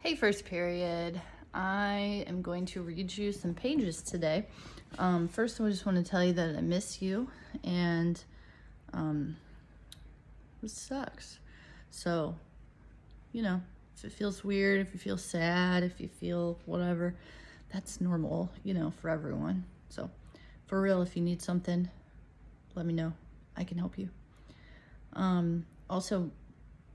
Hey, first period. I am going to read you some pages today. First, I just want to tell you that I miss you, and it sucks. So, if it feels weird, if you feel sad, if you feel whatever, that's normal, for everyone. So, for real, if you need something, let me know. I can help you. Also,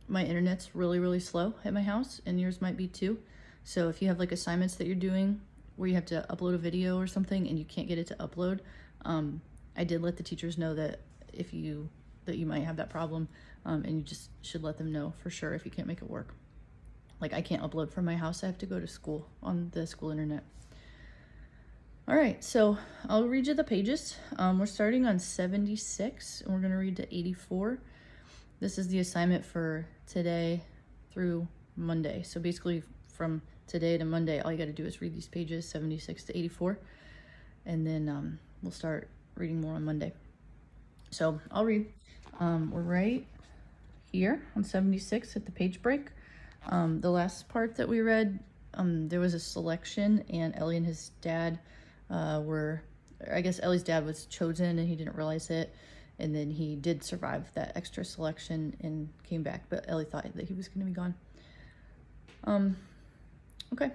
my internet's really, really slow at my house, and yours might be too. So if you have like assignments that you're doing where you have to upload a video or something and you can't get it to upload, I did let the teachers know that you might have that problem, and you just should let them know for sure if you can't make it work. Like, I can't upload from my house. I have to go to school on the school internet. All right, so I'll read you the pages. We're starting on 76 and we're going to read to 84. This is the assignment for today through Monday. So basically from today to Monday, all you got to do is read these pages 76 to 84. And then we'll start reading more on Monday. So I'll read. We're right here on 76 at the page break. The last part that we read, there was a selection, and Ellie and his dad I guess Ellie's dad was chosen and he didn't realize it. And then he did survive that extra selection and came back, but Ellie thought that he was going to be gone. Okay.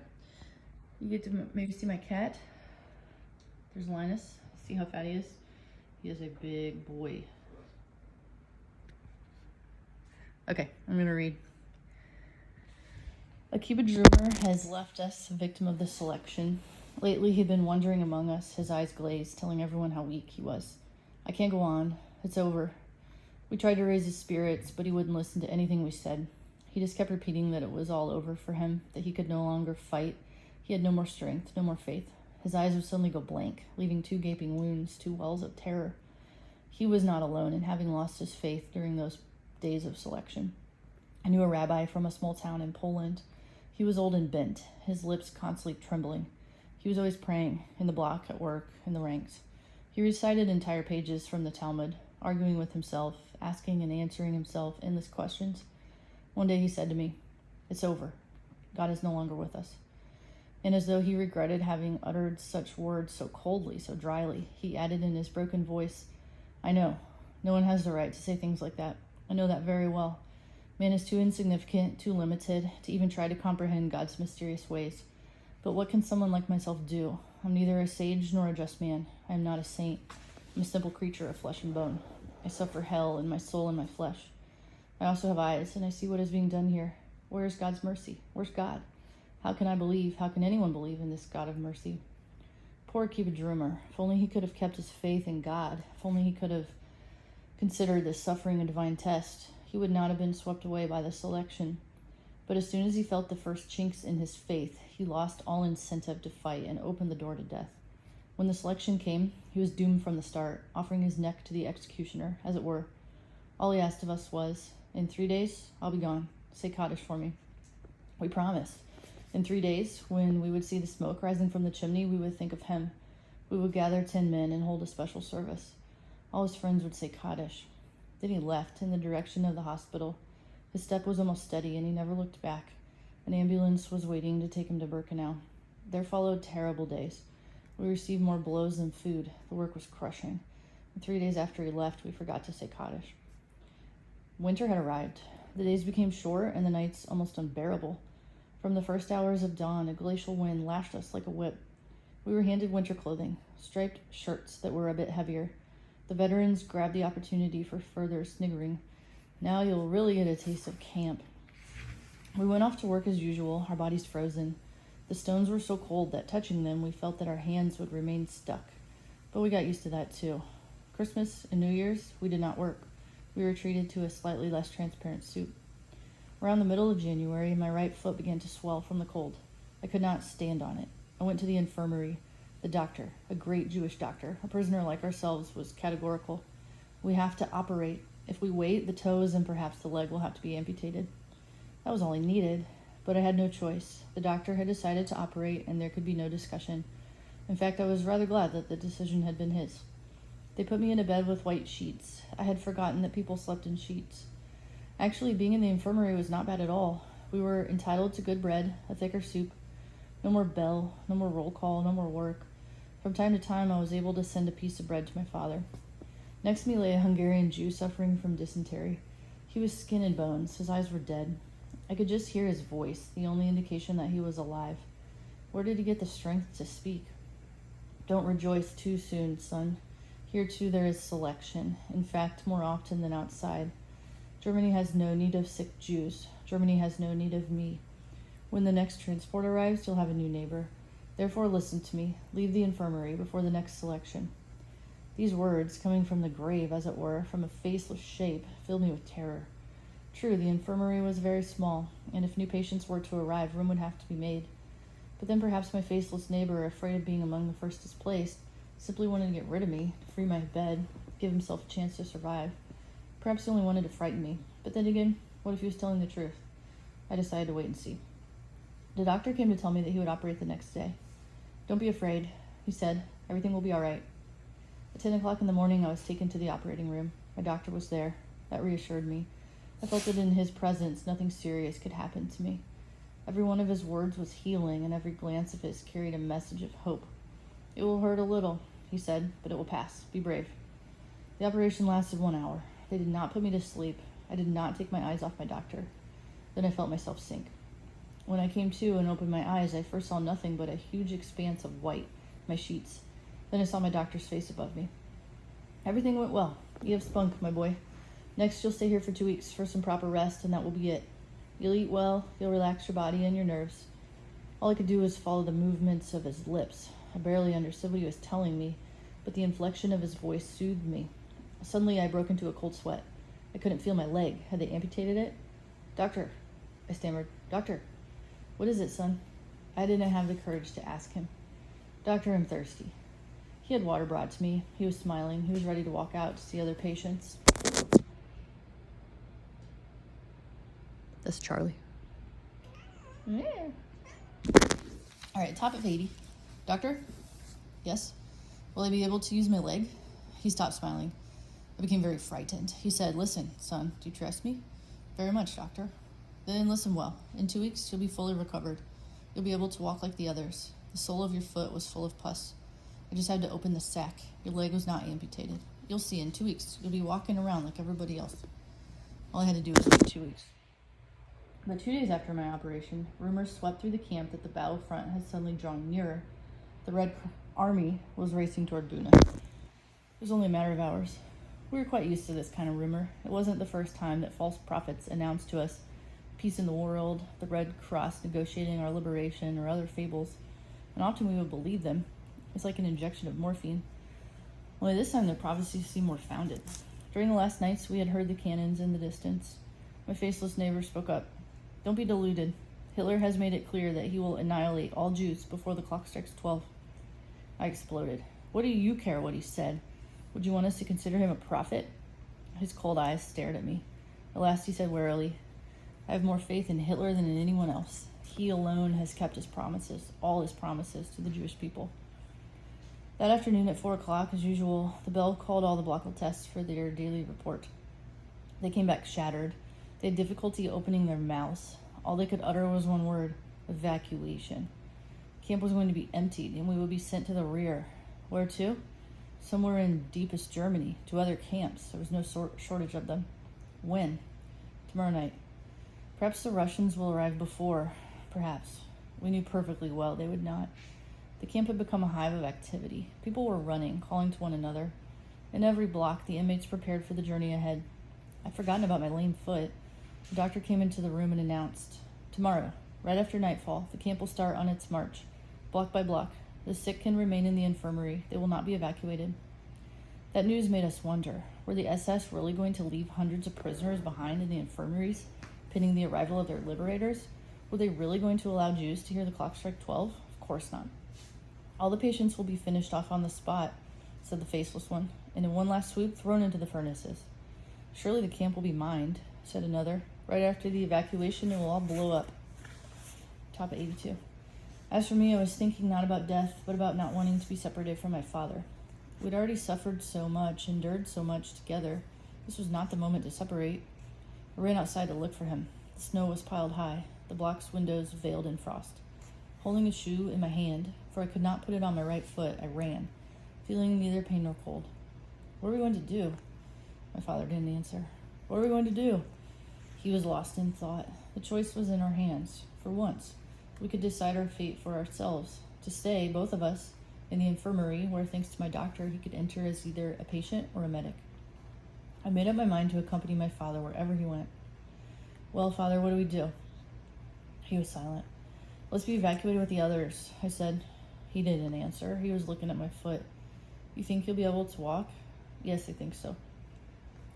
You get to maybe see my cat. There's Linus. See how fat he is? He is a big boy. Okay, I'm going to read. Akiba Droomer has left us a victim of the selection. Lately, he'd been wandering among us, his eyes glazed, telling everyone how weak he was. I can't go on. It's over. We tried to raise his spirits, but he wouldn't listen to anything we said. He just kept repeating that it was all over for him, that he could no longer fight. He had no more strength, no more faith. His eyes would suddenly go blank, leaving 2 gaping wounds, 2 wells of terror. He was not alone in having lost his faith during those days of selection. I knew a rabbi from a small town in Poland. He was old and bent, his lips constantly trembling. He was always praying, in the block, at work, in the ranks. He recited entire pages from the Talmud, arguing with himself, asking and answering himself endless questions. One day he said to me, "It's over. God is no longer with us." And as though he regretted having uttered such words so coldly, so dryly, he added in his broken voice, "I know. No one has the right to say things like that. I know that very well. Man is too insignificant, too limited, to even try to comprehend God's mysterious ways. But what can someone like myself do? I'm neither a sage nor a just man. I am not a saint. I'm a simple creature of flesh and bone. I suffer hell in my soul and my flesh. I also have eyes, and I see what is being done here. Where is God's mercy? Where's God? How can I believe? How can anyone believe in this God of mercy?" Poor Akiba Droomer. If only he could have kept his faith in God. If only he could have considered this suffering a divine test, he would not have been swept away by the selection. But as soon as he felt the first chinks in his faith, he lost all incentive to fight and opened the door to death. When the selection came, he was doomed from the start, offering his neck to the executioner, as it were. All he asked of us was, "In 3 days, I'll be gone. Say Kaddish for me." We promised. In 3 days, when we would see the smoke rising from the chimney, we would think of him. We would gather 10 men and hold a special service. All his friends would say Kaddish. Then he left in the direction of the hospital. His step was almost steady, and he never looked back. An ambulance was waiting to take him to Birkenau. There followed terrible days. We received more blows than food. The work was crushing. And 3 days after he left, we forgot to say Kaddish. Winter had arrived. The days became short, and the nights almost unbearable. From the first hours of dawn, a glacial wind lashed us like a whip. We were handed winter clothing, striped shirts that were a bit heavier. The veterans grabbed the opportunity for further sniggering. "Now you'll really get a taste of camp." We went off to work as usual, our bodies frozen. The stones were so cold that touching them, we felt that our hands would remain stuck. But we got used to that too. Christmas and New Year's, we did not work. We were treated to a slightly less transparent soup. Around the middle of January, my right foot began to swell from the cold. I could not stand on it. I went to the infirmary. The doctor, a great Jewish doctor, a prisoner like ourselves, was categorical. "We have to operate. If we wait, the toes and perhaps the leg will have to be amputated." That was all I needed, but I had no choice. The doctor had decided to operate, and there could be no discussion. In fact, I was rather glad that the decision had been his. They put me in a bed with white sheets. I had forgotten that people slept in sheets. Actually, being in the infirmary was not bad at all. We were entitled to good bread, a thicker soup. No more bell, no more roll call, no more work. From time to time, I was able to send a piece of bread to my father. Next to me lay a Hungarian Jew suffering from dysentery. He was skin and bones. His eyes were dead. I could just hear his voice, the only indication that he was alive. Where did he get the strength to speak? Don't rejoice too soon, son. Here too there is selection. In fact, more often than outside. Germany has no need of sick Jews. Germany has no need of me. When the next transport arrives, you'll have a new neighbor. Therefore, listen to me. Leave the infirmary before the next selection. These words, coming from the grave, as it were, from a faceless shape, filled me with terror. True, the infirmary was very small, and if new patients were to arrive, room would have to be made. But then perhaps my faceless neighbor, afraid of being among the first displaced, simply wanted to get rid of me, free my bed, give himself a chance to survive. Perhaps he only wanted to frighten me. But then again, what if he was telling the truth? I decided to wait and see. The doctor came to tell me that he would operate the next day. Don't be afraid, he said. Everything will be all right. At 10 o'clock in the morning, I was taken to the operating room. My doctor was there. That reassured me. I felt that in his presence, nothing serious could happen to me. Every one of his words was healing, and every glance of his carried a message of hope. It will hurt a little, he said, but it will pass. Be brave. The operation lasted 1 hour. They did not put me to sleep. I did not take my eyes off my doctor. Then I felt myself sink. When I came to and opened my eyes, I first saw nothing but a huge expanse of white, my sheets. Then I saw my doctor's face above me. Everything went well. You have spunk, my boy. Next, you'll stay here for 2 weeks for some proper rest, and that will be it. You'll eat well, you'll relax your body and your nerves. All I could do was follow the movements of his lips. I barely understood what he was telling me, but the inflection of his voice soothed me. Suddenly, I broke into a cold sweat. I couldn't feel my leg. Had they amputated it? Doctor, I stammered. Doctor, what is it, son? I didn't have the courage to ask him. Doctor, I'm thirsty. He had water brought to me. He was smiling. He was ready to walk out to see other patients. That's Charlie. Yeah. All right, top of 80. Doctor? Yes? Will I be able to use my leg? He stopped smiling. I became very frightened. He said, listen, son, do you trust me? Very much, doctor. Then listen well. In 2 weeks, you'll be fully recovered. You'll be able to walk like the others. The sole of your foot was full of pus. I just had to open the sac. Your leg was not amputated. You'll see, in 2 weeks, you'll be walking around like everybody else. All I had to do was wait 2 weeks. But 2 days after my operation, rumors swept through the camp that the battlefront had suddenly drawn nearer. The Red Army was racing toward Buna. It was only a matter of hours. We were quite used to this kind of rumor. It wasn't the first time that false prophets announced to us peace in the world, the Red Cross negotiating our liberation, or other fables, and often we would believe them. It's like an injection of morphine. Only this time the prophecies seemed more founded. During the last nights, we had heard the cannons in the distance. My faceless neighbor spoke up. Don't be deluded. Hitler has made it clear that he will annihilate all Jews before the clock strikes 12. I exploded. What do you care what he said? Would you want us to consider him a prophet? His cold eyes stared at me. At last he said warily, I have more faith in Hitler than in anyone else. He alone has kept his promises, all his promises, to the Jewish people. That afternoon at 4 o'clock, as usual, the bell called all the blockal tests for their daily report. They came back shattered. They had difficulty opening their mouths. All they could utter was one word, evacuation. Camp was going to be emptied, and we would be sent to the rear. Where to? Somewhere in deepest Germany, to other camps. There was no shortage of them. When? Tomorrow night. Perhaps the Russians will arrive before. Perhaps. We knew perfectly well they would not. The camp had become a hive of activity. People were running, calling to one another. In every block, the inmates prepared for the journey ahead. I'd forgotten about my lame foot. The doctor came into the room and announced, tomorrow, right after nightfall, the camp will start on its march, block by block. The sick can remain in the infirmary. They will not be evacuated. That news made us wonder. Were the SS really going to leave hundreds of prisoners behind in the infirmaries, pending the arrival of their liberators? Were they really going to allow Jews to hear the clock strike 12? Of course not. All the patients will be finished off on the spot, said the faceless one, and in one last swoop thrown into the furnaces. Surely the camp will be mined, said another. Right after the evacuation, it will all blow up. Top 82. As for me, I was thinking not about death, but about not wanting to be separated from my father. We'd already suffered so much, endured so much together. This was not the moment to separate. I ran outside to look for him. The snow was piled high. the block's windows veiled in frost. Holding a shoe in my hand, for I could not put it on my right foot, I ran, feeling neither pain nor cold. What are we going to do? My father didn't answer. What are we going to do? He was lost in thought. The choice was in our hands. For once, we could decide our fate for ourselves. To stay, both of us, in the infirmary, where, thanks to my doctor, he could enter as either a patient or a medic. I made up my mind to accompany my father wherever he went. Well, Father, what do we do? He was silent. Let's be evacuated with the others, I said. He didn't answer. He was looking at my foot. You think you'll be able to walk? Yes, I think so.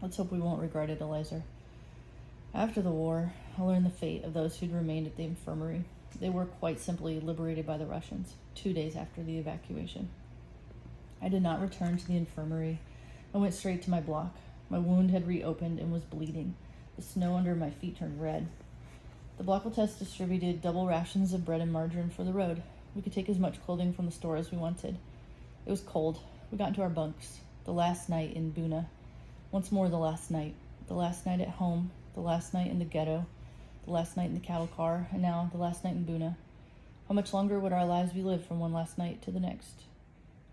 Let's hope we won't regret it, Eliezer. After the war, I learned the fate of those who'd remained at the infirmary. They were quite simply liberated by the Russians, 2 days after the evacuation. I did not return to the infirmary. I went straight to my block. My wound had reopened and was bleeding. The snow under my feet turned red. The block test distributed double rations of bread and margarine for the road. We could take as much clothing from the store as we wanted. It was cold. We got into our bunks. The last night in Buna. Once more the last night. The last night at home. The last night in the ghetto. The last night in the cattle car. And now the last night in Buna. How much longer would our lives be lived from one last night to the next?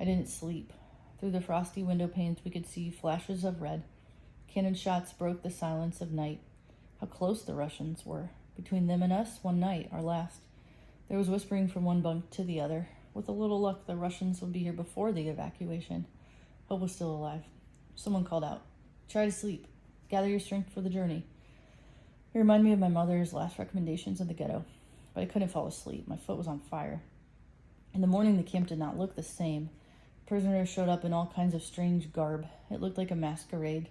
I didn't sleep. Through the frosty window panes we could see flashes of red. Cannon shots broke the silence of night. How close the Russians were. Between them and us, one night, our last. There was whispering from one bunk to the other. With a little luck, the Russians would be here before the evacuation. Hope was still alive. Someone called out, "Try to sleep. Gather your strength for the journey." It reminded me of my mother's last recommendations in the ghetto. But I couldn't fall asleep. My foot was on fire. In the morning, the camp did not look the same. Prisoners showed up in all kinds of strange garb. It looked like a masquerade.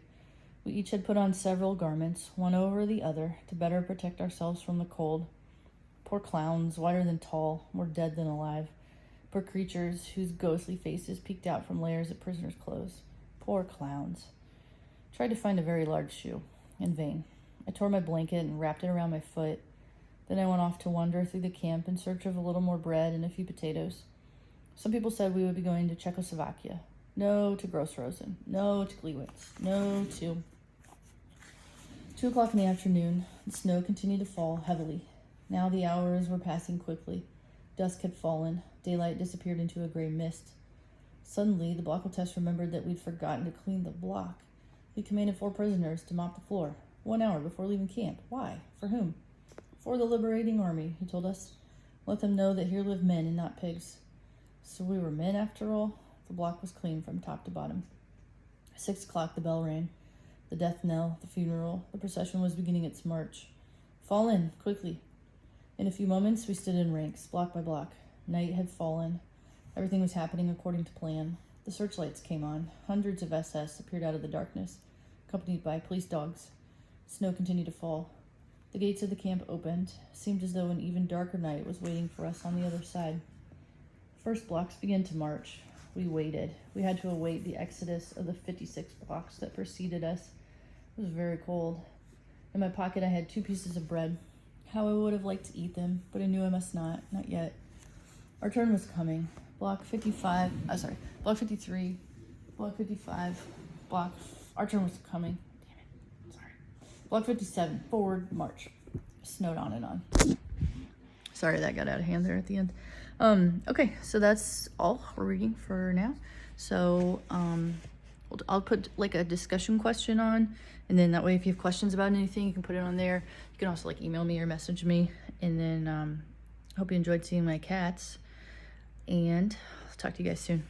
We each had put on several garments, one over the other, to better protect ourselves from the cold. Poor clowns, whiter than tall, more dead than alive. Poor creatures whose ghostly faces peeked out from layers of prisoners' clothes. Poor clowns. Tried to find a very large shoe. In vain. I tore my blanket and wrapped it around my foot. Then I went off to wander through the camp in search of a little more bread and a few potatoes. Some people said we would be going to Czechoslovakia. No to Gross-Rosen. No to Gliwice. No to... 2 o'clock in the afternoon. The snow continued to fall heavily. Now the hours were passing quickly. Dusk had fallen. Daylight disappeared into a gray mist. Suddenly, the block test remembered that we'd forgotten to clean the block. He commanded 4 prisoners to mop the floor, 1 hour before leaving camp. Why? For whom? For the liberating army, he told us. Let them know that here live men and not pigs. So we were men after all? The block was clean from top to bottom. 6 o'clock, the bell rang. The death knell, the funeral, the procession was beginning its march. Fall in, quickly. In a few moments, we stood in ranks, block by block. Night had fallen. Everything was happening according to plan. The searchlights came on. Hundreds of SS appeared out of the darkness, accompanied by police dogs. Snow continued to fall. The gates of the camp opened. It seemed as though an even darker night was waiting for us on the other side. First blocks began to march. We waited. We had to await the exodus of the 56 blocks that preceded us. It was very cold. In my pocket, I had 2 pieces of bread. How I would have liked to eat them, but I knew I must not yet. Our turn was coming. Block 55, block 53, block 55, our turn was coming. Damn it, sorry. Block 57, forward, march. Snowed on and on. Sorry, that got out of hand there at the end. Okay, so that's all we're reading for now. So, I'll put like a discussion question on, and then that way if you have questions about anything, you can put it on there. You can also like email me or message me, and then hope you enjoyed seeing my cats, and I'll talk to you guys soon.